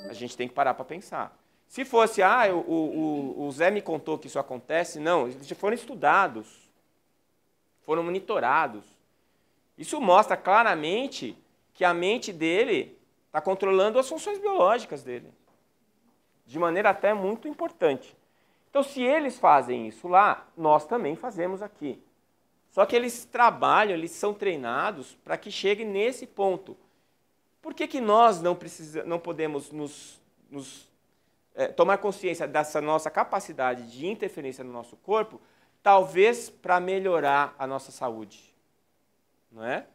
A gente tem que parar para pensar. Se fosse, o Zé me contou que isso acontece, não, eles já foram estudados, foram monitorados. Isso mostra claramente que a mente dele está controlando as funções biológicas dele, de maneira até muito importante. Então, se eles fazem isso lá, nós também fazemos aqui. Só que eles trabalham, eles são treinados para que chegue nesse ponto. Por que nós não podemos tomar consciência dessa nossa capacidade de interferência no nosso corpo, talvez para melhorar a nossa saúde? Não é?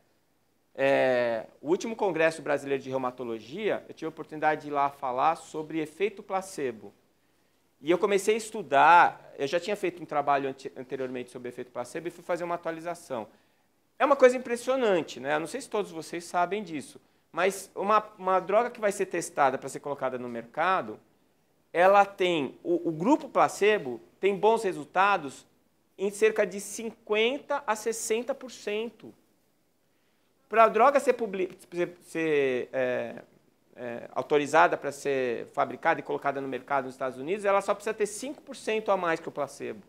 O último Congresso Brasileiro de Reumatologia, eu tive a oportunidade de ir lá falar sobre efeito placebo. E eu comecei a estudar, eu já tinha feito um trabalho anteriormente sobre efeito placebo e fui fazer uma atualização. É uma coisa impressionante, né? Eu não sei se todos vocês sabem disso, mas uma droga que vai ser testada para ser colocada no mercado, ela tem, o grupo placebo tem bons resultados em cerca de 50% a 60%. Para a droga ser autorizada para ser fabricada e colocada no mercado nos Estados Unidos, ela só precisa ter 5% a mais que o placebo.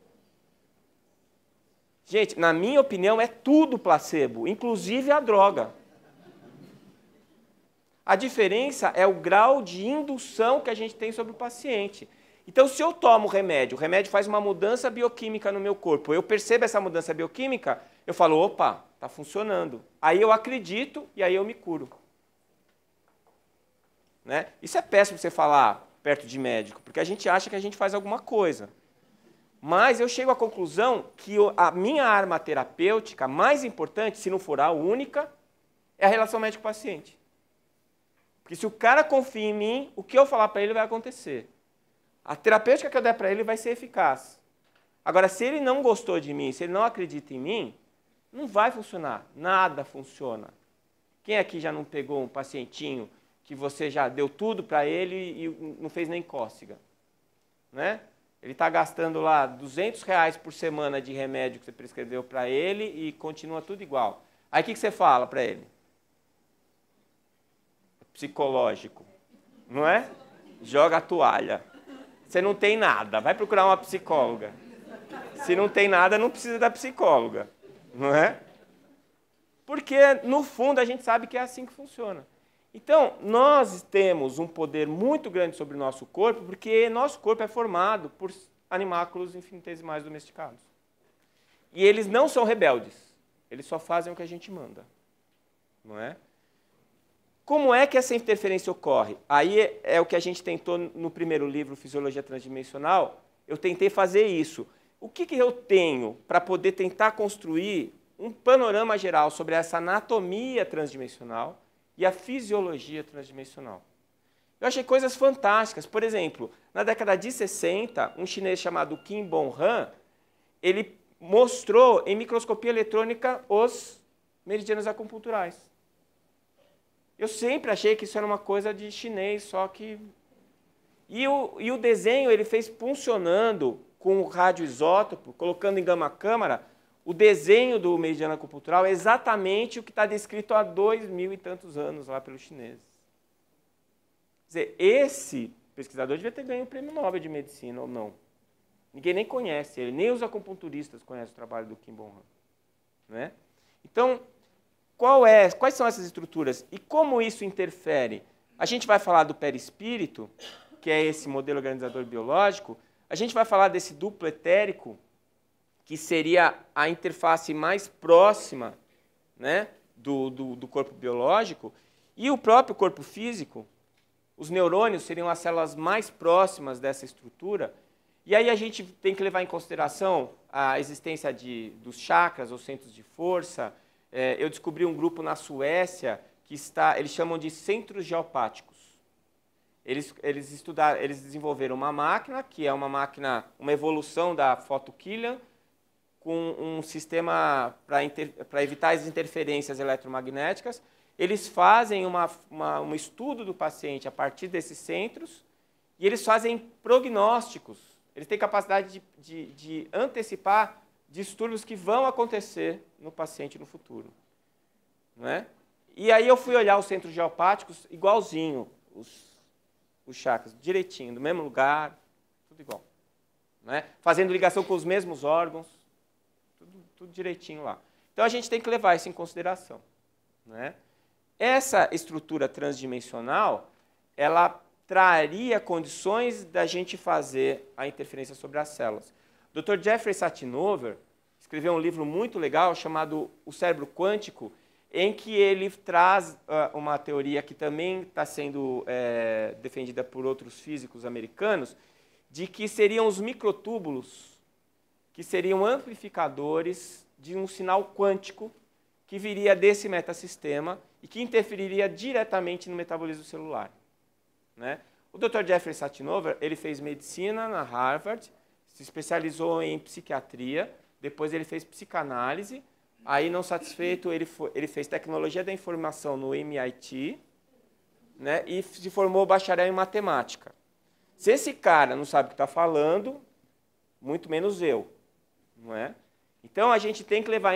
Gente, na minha opinião, é tudo placebo, inclusive a droga. A diferença é o grau de indução que a gente tem sobre o paciente. Então, se eu tomo o remédio faz uma mudança bioquímica no meu corpo, eu percebo essa mudança bioquímica, eu falo, opa, está funcionando. Aí eu acredito e aí eu me curo. Né? Isso é péssimo você falar perto de médico, porque a gente acha que a gente faz alguma coisa. Mas eu chego à conclusão que a minha arma terapêutica mais importante, se não for a única, é a relação médico-paciente. Porque se o cara confia em mim, o que eu falar para ele vai acontecer. A terapêutica que eu der para ele vai ser eficaz. Agora, se ele não gostou de mim, se ele não acredita em mim, não vai funcionar. Nada funciona. Quem aqui já não pegou um pacientinho que você já deu tudo para ele e não fez nem cócega? Né? Ele está gastando lá R$200 por semana de remédio que você prescreveu para ele e continua tudo igual. Aí o que você fala para ele? Psicológico, não é? Joga a toalha. Você não tem nada, vai procurar uma psicóloga. Se não tem nada, não precisa da psicóloga, não é? Porque, no fundo, a gente sabe que é assim que funciona. Então, nós temos um poder muito grande sobre o nosso corpo, porque nosso corpo é formado por animáculos infinitesimais domesticados. E eles não são rebeldes, eles só fazem o que a gente manda, não é? Como é que essa interferência ocorre? Aí é o que a gente tentou no primeiro livro, Fisiologia Transdimensional, eu tentei fazer isso. O que eu tenho para poder tentar construir um panorama geral sobre essa anatomia transdimensional e a fisiologia transdimensional? Eu achei coisas fantásticas. Por exemplo, na década de 60, um chinês chamado Kim Bong-han, ele mostrou em microscopia eletrônica os meridianos acupunturais. Eu sempre achei que isso era uma coisa de chinês, só que... E o desenho ele fez funcionando com o radioisótopo, colocando em gama-câmara, o desenho do meridiano acupuntural é exatamente o que está descrito há 2000 e tantos anos lá pelos chineses. Quer dizer, esse pesquisador devia ter ganho o prêmio Nobel de Medicina, ou não. Ninguém nem conhece ele, nem os acupunturistas conhecem o trabalho do Kim Bong-han. Né? Então, quais são essas estruturas e como isso interfere? A gente vai falar do perispírito, que é esse modelo organizador biológico, a gente vai falar desse duplo etérico, que seria a interface mais próxima, né, do corpo biológico, e o próprio corpo físico. Os neurônios seriam as células mais próximas dessa estrutura, e aí a gente tem que levar em consideração a existência dos chakras, ou centros de força. Eu descobri um grupo na Suécia que eles chamam de centros geopáticos. Eles desenvolveram uma máquina, que é uma evolução da foto-Killian, com um sistema para evitar as interferências eletromagnéticas. Eles fazem um estudo do paciente a partir desses centros e eles fazem prognósticos. Eles têm capacidade de antecipar distúrbios que vão acontecer no paciente no futuro. né? E aí eu fui olhar os centros geopáticos igualzinho, os chakras, direitinho, no mesmo lugar, tudo igual. Né? Fazendo ligação com os mesmos órgãos, tudo direitinho lá. Então a gente tem que levar isso em consideração. Né? Essa estrutura transdimensional, ela traria condições da gente fazer a interferência sobre as células. O Dr. Jeffrey Satinover escreveu um livro muito legal chamado O Cérebro Quântico, em que ele traz uma teoria que também está sendo defendida por outros físicos americanos, de que seriam os microtúbulos que seriam amplificadores de um sinal quântico que viria desse metassistema e que interferiria diretamente no metabolismo celular. Né? O Dr. Jeffrey Satinover, ele fez medicina na Harvard, se especializou em psiquiatria, depois ele fez psicanálise, aí não satisfeito, ele fez tecnologia da informação no MIT, né, e se formou bacharel em matemática. Se esse cara não sabe o que está falando, muito menos eu. Não é? Então a gente tem que levar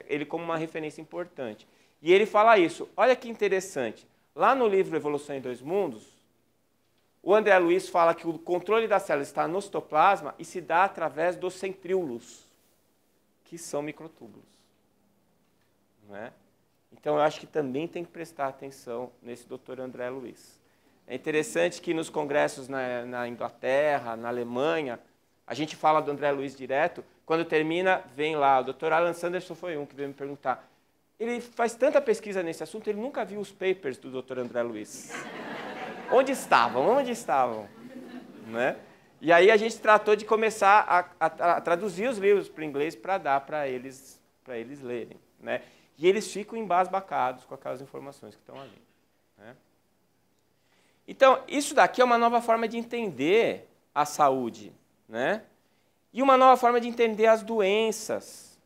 ele como uma referência importante. E ele fala isso. Olha que interessante. Lá no livro Evolução em Dois Mundos, o André Luiz fala que o controle da célula está no citoplasma e se dá através dos centríolos, que são microtúbulos. Não é? Então eu acho que também tem que prestar atenção nesse Dr. André Luiz. É interessante que nos congressos na Inglaterra, na Alemanha, a gente fala do André Luiz direto, quando termina, vem lá, o Dr. Alan Sanderson foi um que veio me perguntar. Ele faz tanta pesquisa nesse assunto, ele nunca viu os papers do Dr. André Luiz. Onde estavam? Onde estavam? Né? E aí a gente tratou de começar a traduzir os livros para o inglês para dar para eles lerem. Né? E eles ficam embasbacados com aquelas informações que estão ali. Né? Então, isso daqui é uma nova forma de entender a saúde. Né? E uma nova forma de entender as doenças.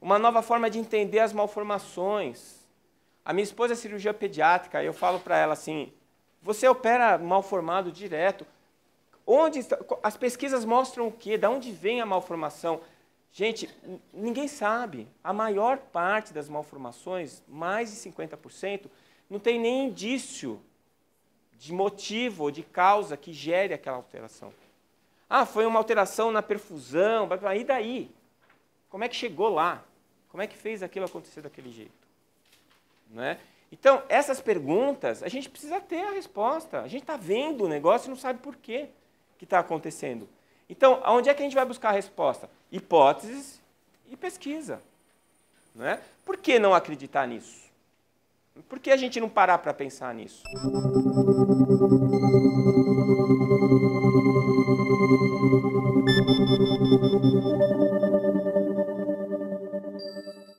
Uma nova forma de entender as malformações. A minha esposa é cirurgia pediátrica, eu falo para ela assim, você opera mal formado direto. As pesquisas mostram o quê? De onde vem a malformação? Gente, ninguém sabe. A maior parte das malformações, mais de 50%, não tem nem indício de motivo ou de causa que gere aquela alteração. Ah, foi uma alteração na perfusão, e daí? Como é que chegou lá? Como é que fez aquilo acontecer daquele jeito? Né? Então, essas perguntas, a gente precisa ter a resposta. A gente está vendo o negócio e não sabe por quê que está acontecendo. Então, onde é que a gente vai buscar a resposta? Hipóteses e pesquisa. Né? Por que não acreditar nisso? Por que a gente não parar para pensar nisso?